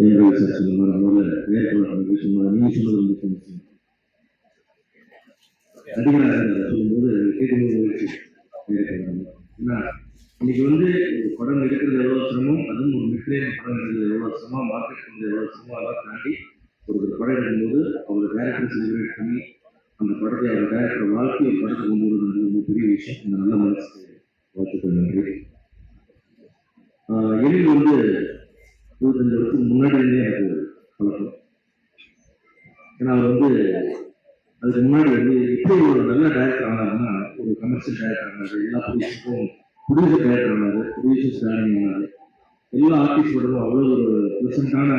எங்கள் சற்று முதல்ல ஏற்பாடு சும்மா நீ சொன்னது ரொம்ப அதிகமாக சொல்லும்போது கேட்கும்போது ஏன்னா இன்னைக்கு வந்து படம் எடுக்கிறது எவ்வளோ சிரமம், அதுவும் ஒரு மிட்ரேஞ்ச் படம் எடுக்கிறது எவ்வளோ சிரமம், மார்க்கெட் பண்ணுறது எவ்வளோ சிரமம், அதெல்லாம் தாண்டி ஒரு படம் எடுக்கும்போது அவங்க டேரக்டர் செலிப்ரேட் பண்ணி அந்த படத்தை அவர் டேரக்டர் வாழ்க்கை ஒரு படத்தை கொண்டு வருவது ரொம்ப பெரிய விஷயம். இந்த நல்ல மனசுக்கு வாழ்த்துக்கள் நன்றி. எழில் வந்து 25 வருஷத்துக்கு முன்னாடியே எனக்கு பழக்கம். ஏன்னா அவர் வந்து அதுக்கு முன்னாடி வந்து எப்படி ஒரு நல்ல டேரக்டர் ஆனாருன்னா ஒரு கமர்ஷியல் டேரக்டர் ஆனாரு, எல்லா ப்ரொடியூசருக்கும் ப்ரொடியூசர் டேரக்டர் ஆனாரு, ப்ரொடியூசர் ஸ்டாலிங் ஆனாரு, எல்லா ஆர்டிஸ்டோடும் அவ்வளோ ஒரு ப்ரெசண்டான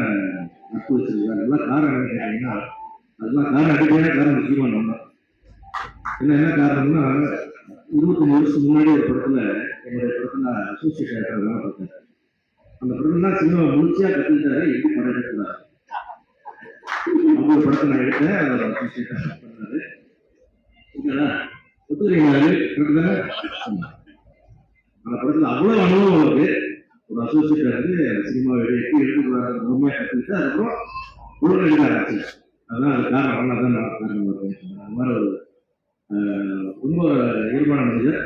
நட்பு வச்சிருக்காரு. எல்லாம் காரணம் என்ன கேட்டீங்கன்னா அதெல்லாம் காரணம் அடிப்படையான காரணம் முக்கியமாக நம்ம என்ன காரணம்னா 25 வருஷத்துக்கு முன்னாடி ஒரு படத்துல என்னுடைய படத்துல அசோசியேட் டேரக்டர் தான் பார்த்தேன். அந்த படத்துல சினிமா முழுச்சியா கற்றுக்கிட்டாரு, எப்படி படம் எடுக்கிறாரு. அவங்க படத்தை நான் எடுத்தேன், அதை அசோசியேட் பண்ணாரு. ஒத்துக்கிறீங்களா? அந்த படத்துல அவ்வளவு அனுபவம் இருக்கு. ஒரு அசோசியேட் வந்து சினிமாவை எப்படி எடுத்துக்கூடாது முழுமையாக கற்றுக்கிட்டு அதுக்கப்புறம் உடனே எடுக்க ஆரம்பிச்சு. அதெல்லாம் அது காரணம் தான் நான் காரணம் இருக்கேன். அந்த மாதிரி ஒரு ரொம்ப ஈடுபான மனிதர்.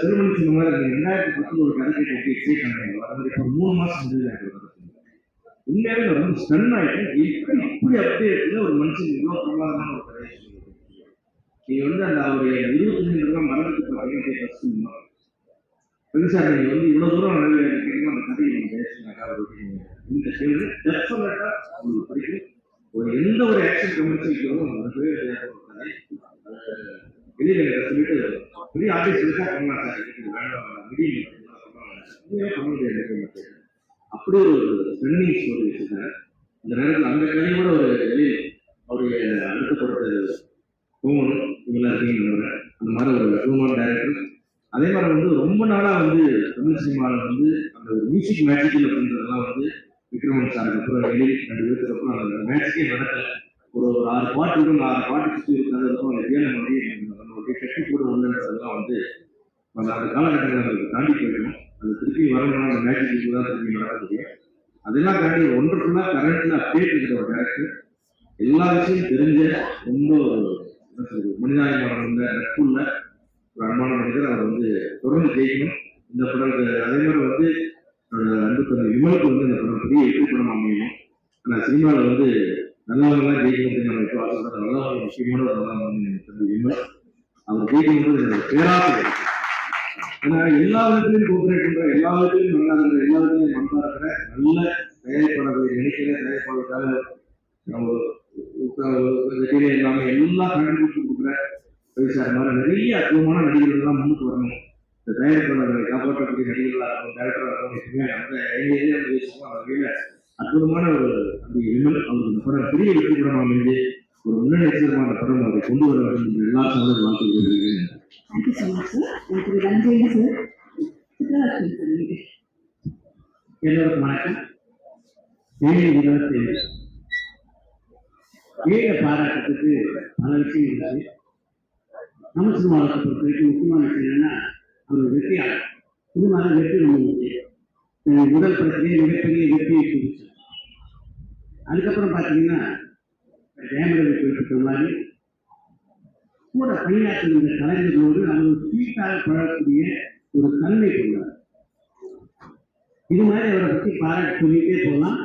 செல்வமணி சொன்ன மாதிரி 2010 ஒரு கதை கேட்டு எக்ஸைட் பண்ணாங்க. அது மாதிரி இப்போ 3 மாசம் முடிஞ்சது எனக்கு உண்மையாவே ரொம்ப ஸ்டன் ஆயிட்டேன். இப்படி அப்படியே இருக்குது ஒரு மனுஷன் இவ்வளோ பிரமாதமான ஒரு கதையை சொல்லுது. நீங்க வந்து அந்த அவருடைய 25 மரணத்துக்கு பார்த்தீங்கன்னா கஷ்டம் சார். நீங்க வந்து இவ்வளவு தூரம் நினைக்கிறீங்க அந்த கதையை நீங்க பேசினாக்கா இந்த கேள்வி டெஃபினட்டா உங்களுக்கு பிடிக்கும். ஒரு எந்த ஒரு ஆக்ஷன் கமர்ஷியல் உங்களுக்கு வெளியில சொல்லிட்டு பெரிய ஆர்டிஸ்ட் பண்ணலாம் சார், வேண்டாம் முடியும் பண்ண முடியாது. அப்படி ஒரு ஸ்பெண்டிங் ஸ்டோரி வச்சுருக்காங்க. இந்த நேரத்தில் அந்த கதையோட ஒரு வெளியில் அவருடைய அடுத்த படத்தை தூங்கணும் இவங்கெல்லாம் இருக்கீங்க. அந்த மாதிரி ஒரு ஹியூமன் டைரக்டர். அதே மாதிரி வந்து ரொம்ப நாளாக வந்து தமிழ் சினிமாவில் வந்து அந்த ஒரு மியூசிக் மேஜிக்கல் அப்படின்றதெல்லாம் வந்து விக்ரமன் சாருக்கு அப்புறம் வெளியில் 2 பேருக்கு அப்புறம் அந்த மேஜிக்கே நடக்கல. ஒரு 6 பாட்டு இருக்கும், 6 பாட்டு சுற்றி இருக்கிறது இருக்கும். நம்மளுடைய கட்டி கூட ஒன்றுன்றதெல்லாம் வந்து அந்த காலகட்டத்தில் நம்மளுக்கு தாண்டி போயிடணும். அது திருப்பி வரணும்னா அந்த மேஜிக் தான் திருப்பி நடக்க முடியும். அதெல்லாம் தாண்டி ஒன்றுக்குள்ளா கரண்ட்ல அப்டேட் இருக்கிற ஒரு டேரக்டர், எல்லா விஷயம் தெரிஞ்ச ரொம்ப மனிதாயமான நட்புள்ள ஒரு அன்பான மனிதர். அவர் வந்து தொடர்ந்து ஜெயிக்கணும் இந்த படத்துக்கு. அதே மாதிரி வந்து அன்பு தந்தை விமலுக்கு வந்து இந்த படம் பெரிய வெற்றி படம் அமையணும். ஆனால் சினிமாவில் வந்து நல்லவங்களாம் ஜெயிக்கணும் நம்ம இப்போ ஆசைப்படுற நல்ல ஒரு முக்கியமான ஒரு நல்ல தந்தை விமல். அவர் ஜெயிக்கணும் என்னோட பேராசை. ஏன்னா எல்லா விதத்திலையும் கோஆபரேட் பண்ற, எல்லா விதத்திலையும் நல்லா இருக்கிற, எல்லா விதத்திலையும் மனதா இருக்கிற நல்ல தயாரிப்பாளர்களை நினைக்கிற தயாரிப்பாளருக்காக நம்ம எல்லாமே எல்லா கான்ட்ரிபியூஷன் கொடுக்குற பைசார் மாதிரி நிறைய அற்புதமான நடிகர்கள்லாம் முன்னுக்கு வரணும். இந்த தயாரிப்பாளர்களை காப்பாற்றக்கூடிய நடிகர்களாக இருக்கும், டேரக்டராக இருக்கும். எப்பவுமே அந்த ஏரியா பேசுவோம். அந்த வகையில் அற்புதமான ஒரு அந்த விமல் அவருக்கு இந்த படம் பெரிய வெற்றி படமாக அமைந்து ஒரு முன்னணி அந்த படம் அவரை கொண்டு வர வேண்டும் என்று எல்லா சமயம் வாழ்த்துகிறேன். எல்லோருக்கும் வணக்கம். 7/27 ஏழை பாராட்டத்துக்கு பல விஷயம் இருக்கு. நம்ம சினிமாவை பொறுத்த வரைக்கும் முக்கியமான விஷயம் என்னன்னா அவர் வெற்றியாளர். சினிமாவில் வெற்றி ரொம்ப முக்கியம். முதல் படத்திலேயே மிகப்பெரிய வெற்றியை கொடுத்து அதுக்கப்புறம் பார்த்தீங்கன்னா ஜெயமரவி குறிப்பிட்ட மாதிரி கூட பணியாற்றுகின்ற கலைஞர்களோடு அவர் ஸ்வீட்டாக பழகக்கூடிய ஒரு தன்மை கொண்டார். இது மாதிரி அவரை பற்றி பாராட்டு சொல்லிட்டே போகலாம்.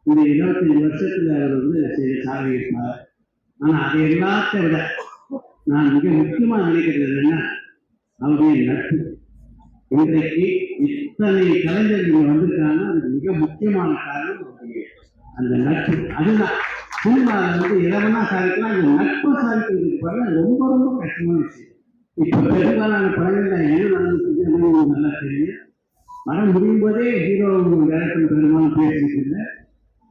இந்த 25 வருஷத்துல அவர் வந்து செய்த சாதனை இருப்பார். ஆனால் அதை எல்லாத்தை விட நான் மிக முக்கியமாக நினைக்கிறது என்னன்னா அவருடைய நட்பு. இன்றைக்கு இத்தனை கலைஞர்கள் வந்திருக்காங்க, அதுக்கு மிக முக்கியமான காரணம் அவருடைய அந்த நட்பு. அதுதான் சினிமாவில் வந்து இளவனா சாதிக்கலாம், இந்த நட்பு சாதிக்கிறதுக்கு பாருங்க ரொம்ப ரொம்ப கஷ்டமான விஷயம். இப்போ பெரும்பாலான படங்கள்ல என்ன நடந்துச்சு நல்லா தெரியும். படம் முடியும் போதே ஹீரோ டேரக்டர் பெரும்பாலும் பேசிட்டு இல்லை,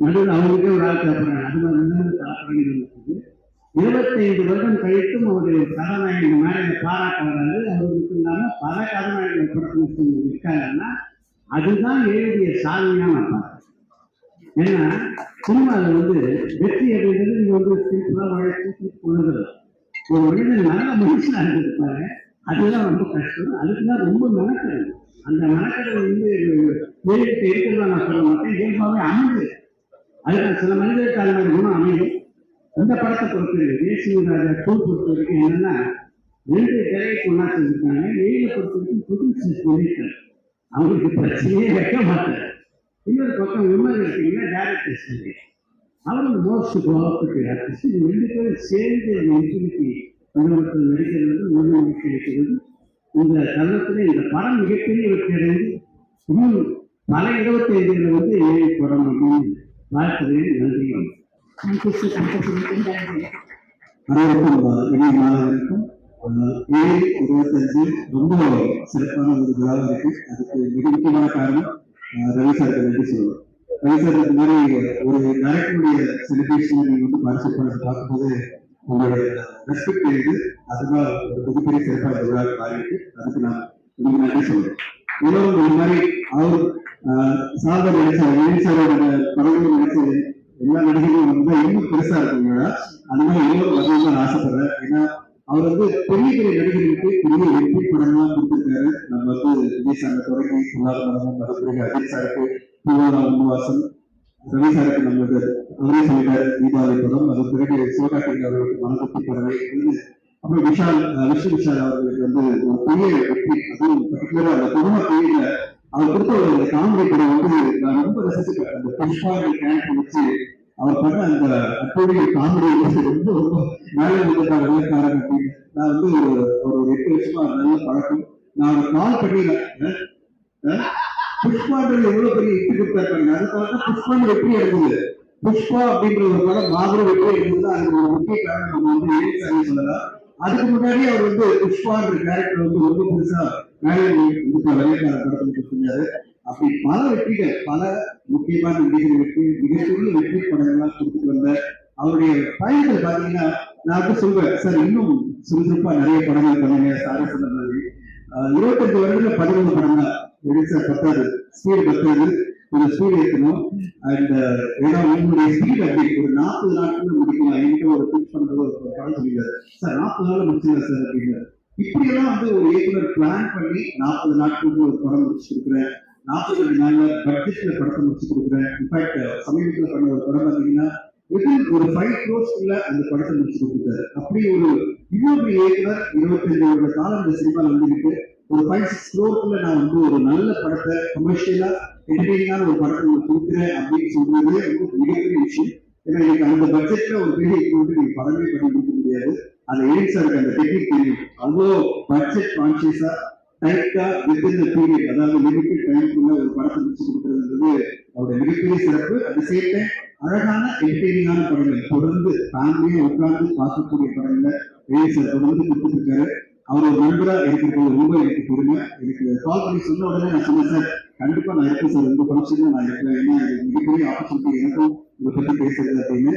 நடுவில் அவங்களுக்கே ஒரு ஆள் தேவைப்படுறாங்க. அது மாதிரி படங்கள் இருக்குது. 25 வருடம் கழித்தும் அவருடைய கதாநாயகன் மேலே பாராட்ட வராது. அவருக்கு இல்லாமல் பல கதாநாயகர்கள் படத்தில் இருக்காங்கன்னா அதுதான் எழுதிய சாதனையாக நான் பார்க்குறேன். ஏன்னா சினிமாவில் வந்து வெற்றி அப்படின்றது நீங்க வந்து சிம்பிளாக உழைச்சி கொள்ளுதல். ஒரு மனிதன் நல்ல மனுஷனாக இருப்பாரு, அதுதான் ரொம்ப கஷ்டம். அதுக்குதான் ரொம்ப மெனக்கடல். அந்த மெனக்கடல் வந்து வேலைக்கு இருக்கிறதா நான் சொல்ல மாட்டேன். இயல்பாகவே அமைஞ்சது. அதுதான் சில மனிதருக்கு அது மாதிரி குணம் அமையும். இந்த படத்தை பொறுத்த தேசிய ராஜா டூ பொறுத்த வரைக்கும் என்னன்னா, 2 டைரக்ட் ஒன்னா செஞ்சிருக்காங்க. ஏழை பொறுத்த வரைக்கும் புது சொல்லியிருக்காரு. அவங்களுக்கு பிரச்சனையே வைக்க மாட்டார். இன்னொரு பக்கம் விமன் எடுத்தீங்கன்னா டேரக்டர் அவரும் மோஸ்ட் கோவப்பட்டு ஆர்டிஸ்ட். 2 பேரும் சேர்ந்து இன்ஃபினிட்டி நிறுவனத்தில் நடிக்கிறது முழுமை இருக்கிறது. இந்த தருணத்தில் இந்த படம் மிகப்பெரிய வெற்றி அடைந்து இன்னும் பல 25 வந்து ஏழை படம் அப்படின்னு வாழ்த்துகிறேன். நன்றி. அனைவருக்கும் இணைய மாணவர்களுக்கும் 7/25 ரொம்ப சிறப்பான ஒரு விழாவாக இருக்கு. அதுக்கு மிக முக்கியமான காரணம் ரவி சாருக்கு நன்றி சொல்லுவோம். ரவி சார் இந்த மாதிரி ஒரு டைரக்டருடைய செலிப்ரேஷன் நீங்க வந்து பார்ட்டிசிபேட் பண்ண பார்க்கும்போது உங்களுடைய ரெஸ்பெக்ட் இருக்கு. அதுதான் ஒரு மிகப்பெரிய சிறப்பான விழா மாறிட்டு அதுக்கு நான் ரொம்ப நன்றி சொல்றேன். உலகம் இந்த மாதிரி அவர் சார்ந்த நினைச்சாரோட படங்களும் நினைச்சது எல்லா நடிகர்களும் வந்து இன்னும் பெருசா இருக்குங்களா அந்த மாதிரி எல்லோரும் வரணும்னு ஆசைப்படுறேன். ஏன்னா அவர் வந்து பெரிய பெரிய நடிகர்களுக்கு பெரிய வெற்றி படங்கள்லாம் கொடுத்திருக்காரு. நம்ம வந்து விஜய் சார் தொடங்கி பொருளாதாரம் மறுபடியும் அஜித் சாருக்கு பூவாசம், ரவி சாருக்கு நம்மளுக்கு அவரே சொல்லிட்டாரு தீபாவளி படம், அது பிறகு சிவகார்த்திகேயன் அவர்களுக்கு மனசக்தி படவை, அப்புறம் விஷால் அவர்களுக்கு வந்து ஒரு பெரிய வெற்றி. அதுவும் பர்டிகுலரா அந்த குடும்ப பீரியட்ல அவர் கொடுத்த ஒரு காமெடி படம் வந்து நான் ரொம்ப ரசிச்சுட்டேன். அந்த புஷ்பா கேரக்டர் வச்சு அவர் பண்ண அந்த அட்டோடைய காமெடி ரொம்ப ரொம்ப மேலே வந்துட்டா வெள்ளக்காரன் அப்படின்னு நான் வந்து ஒரு 8 வருஷமா நல்ல பழக்கம். நான் ஒரு கால் பண்ணிடுறேன். புஷ்பான்றது எவ்வளவு பெரிய இட்டு கொடுத்தாரு. அதுக்காக புஷ்பான் வெற்றி எடுக்குது. புஷ்பா அப்படின்ற ஒரு படம் மாபெரும் வெற்றி எடுக்குது. அதுக்கு ஒரு முக்கிய காரணம் நம்ம வந்து ஏன் சொல்லலாம். அதுக்கு முன்னாடி அவர் வந்து புஷ்பான்ற கேரக்டர் வந்து ரொம்ப பெருசா மேலே வெள்ளக்கார படத்துல கொடுத்திருந்தாரு. அப்படி பல வெற்றிகள், பல முக்கியமான நடிகர்களுக்கு மிகப்பெரிய வெற்றி படங்கள்லாம் கொடுத்துட்டு வந்த அவருடைய பயணத்தில் பாத்தீங்கன்னா நான் வந்து சொல்வேன் சார் இன்னும் சுறுசுறுப்பா நிறைய படங்கள் பண்ணுங்க. சாரி சொன்ன மாதிரி 25 வருடத்துல 11 படம் தான் சார். பத்தாது, ஸ்பீடு பத்தாது, கொஞ்சம் ஸ்பீடு ஏற்றணும். அண்ட் ஏன்னா உங்களுடைய ஸ்பீட் அப்படி ஒரு 40 நாட்கள் முடிக்கலாம். என்கிட்ட ஒரு பிக்ஸ் பண்றது ஒரு படம் சொல்லிடுறாரு சார் 40 நாள் முடிச்சிடலாம் சார் அப்படிங்கிறார். இப்படியெல்லாம் வந்து ஒரு இயக்குனர் பிளான் பண்ணி 40 நாட்களுக்கு ஒரு படம் முடிச்சு கொடுக்குறேன், 42 நாள்ல பட்ஜெட்ல படத்தை முடிச்சு கொடுக்குறேன். இன்ஃபேக்ட் சமீபத்தில் பண்ண ஒரு படம் பார்த்தீங்கன்னா ஒரு 5 crores அந்த படத்தை முடிச்சு கொடுத்துருக்காரு. அப்படி ஒரு இன்னொரு இயக்குனர் 25 வருட காலம் இந்த சினிமாவில் வந்துருக்கு. ஒரு 5-6 crores நான் வந்து ஒரு நல்ல படத்தை கமர்ஷியலா என்டர்டெய்னிங்கான ஒரு படத்தை கொடுக்குறேன் அப்படின்னு சொல்றது ரொம்ப மிகப்பெரிய விஷயம். ஏன்னா இன்னைக்கு அந்த பட்ஜெட்ல ஒரு பெரிய இயக்குனர் நீங்க படமே பண்ணி கொடுக்க முடியாது. அந்த எடிட்ஸருக்கு அந்த டெக்னிக் தெரியும். அவ்வளோ பட்ஜெட் கான்சியஸா டைட்டா வித்தின் த பீரியட், அதாவது லிமிட்டட் டைம்க்குள்ள ஒரு படத்தை முடிச்சு கொடுக்குறதுன்றது அவருடைய மிகப்பெரிய சிறப்பு. அந்த சேம் டைம் அழகான என்டர்டெய்னிங்கான படங்கள் தொடர்ந்து ஃபேமிலியை உட்கார்ந்து பார்க்கக்கூடிய படங்களை சார் தொடர்ந்து கொடுத்துட்டு இருக்காரு. அவர் ஒரு நண்பரா இருக்கிறது ரொம்ப எனக்கு பெருமை. எனக்கு கால் பண்ணி சொன்ன உடனே நான் சொன்னேன் சார் கண்டிப்பா நான் இருக்கேன் சார், உங்க ஃபங்க்ஷன்ல நான் இருக்கிறேன். ஏன்னா மிகப்பெரிய ஆப்பர்ச்சுனிட்டி எனக்கும் இதை பத்தி பேசுறது அப்படின்னு.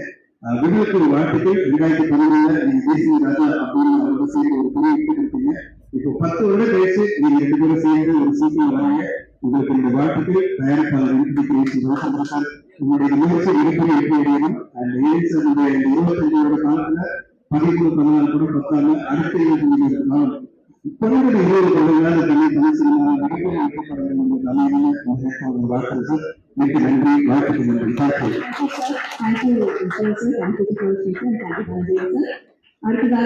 விடுதலுக்கு ஒரு வாழ்த்துக்கள். 2012 நீங்க தேசிய ராஜா அப்படின்னு அவரோட சேர்ந்து ஒரு பெரிய வெற்றி கொடுத்தீங்க. இப்போ 10 வருடம் கழிச்சு நீங்க 2 பேரும் சேர்ந்து ஒரு சீசன் வராங்க. உங்களுக்கு இந்த வாழ்த்துக்கள். தயாரிப்பாளர் சார் உங்களுடைய முயற்சி மிகப்பெரிய வெற்றி அடையணும். அந்த 25 வருட காலத்துல 13-14 கூட பத்தாம அடுத்த 25 காலம் தொடர்ந்து 20 வருடங்களாக தமிழ் சினிமா மிகப்பெரிய வெற்றி படங்கள் உங்களுக்கு அமையணும் வாழ்த்துக்கள் சார். மிக நன்றி. வாழ்த்துக்கள். நன்றி. Thank you, sir. Thank you, sir. Thank you, sir. Thank you, sir. Thank you, sir. அடுத்ததாக